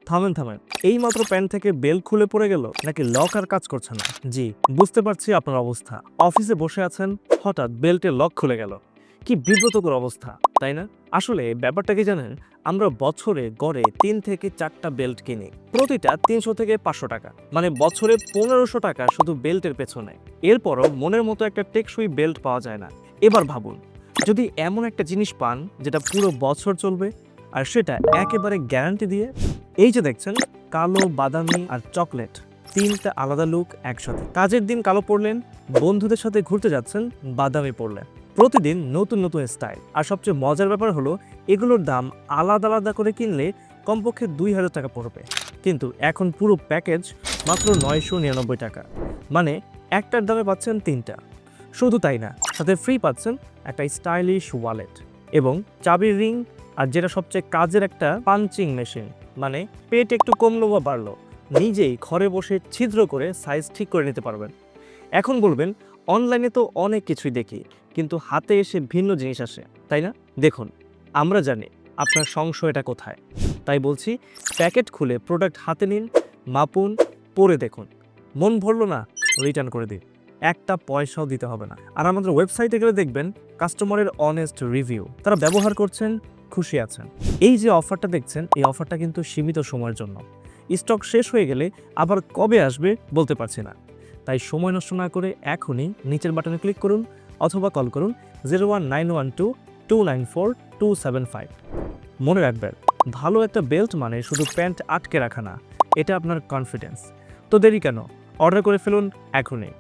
থামেন থামেন, এই মাত্র প্যান্ট থেকে বেল্ট খুলে পড়ে গেল নাকি লক আর কাজ করছে না? জি, বুঝতে পারছি আপনার অবস্থা। অফিসে বসে আছেন, হঠাৎ বেল্টের লক খুলে গেল। কি বিব্রতকর অবস্থা, তাই না? আসলে ব্যাপারটা কি জানেন, আমরা বছরে গড়ে 3 থেকে 4টা বেল্ট কিনি, প্রতিটা 300 থেকে 500 টাকা, মানে বছরে 1500 টাকা শুধু বেল্টের পেছনে। এরপরও মনের মতো একটা টেকসই বেল্ট পাওয়া যায় না। এবার ভাবুন, যদি এমন একটা জিনিস পান যেটা পুরো বছর চলবে, আর সেটা একেবারে গ্যারান্টি দিয়ে। এই যে দেখছেন, কালো, বাদামি আর চকলেট, 3টা আলাদা লুক একসাথে। কাজের দিন কালো পরলেন, বন্ধুদের সাথে ঘুরতে যাচ্ছেন বাদামি পরলেন। প্রতিদিন নতুন নতুন স্টাইল। আর সবচেয়ে মজার ব্যাপার হলো, এগুলোর দাম আলাদা আলাদা করে কিনলে কমপক্ষে 2000 টাকা পড়বে, কিন্তু এখন পুরো প্যাকেজ মাত্র 999 টাকা। মানে একটার দামে পাচ্ছেন 3টা। শুধু তাই না, সাথে ফ্রি পাচ্ছেন একটা স্টাইলিশ ওয়ালেট এবং চাবির রিং, আর যেটা সবচেয়ে কাজের, একটা পাঞ্চিং মেশিন। মানে পেট একটু কমলো বা বাড়লো, নিজেই ঘরে বসে ছিদ্র করে সাইজ ঠিক করে নিতে পারবেন। এখন বলবেন, অনলাইনে তো অনেক কিছুই দেখি, কিন্তু হাতে এসে ভিন্ন জিনিস আসে, তাই না? দেখুন, আমরা জানি আপনার সংশয়টা কোথায়, তাই বলছি, প্যাকেট খুলে প্রোডাক্ট হাতে নিন, মাপুন, পরে দেখুন। মন ভরলো না, রিটার্ন করে দিন, একটা পয়সাও দিতে হবে না। আর আমাদের ওয়েবসাইটে গেলে দেখবেন কাস্টমারের অনেস্ট রিভিউ, তারা ব্যবহার করছেন, খুশি আছেন। এই যে অফারটা দেখছেন, এই অফারটা কিন্তু সীমিত সময়ের জন্য। স্টক শেষ হয়ে গেলে আবার কবে আসবে বলতে পারছি না। তাই সময় নষ্ট না করে এখনই নিচের বাটনে ক্লিক করুন অথবা কল করুন 01912294275। মনে রাখবেন, ভালো একটা বেল্ট মানে শুধু প্যান্ট আটকে রাখা না, এটা আপনার কনফিডেন্স। তো দেরি কেন, অর্ডার করে ফেলুন এখনই।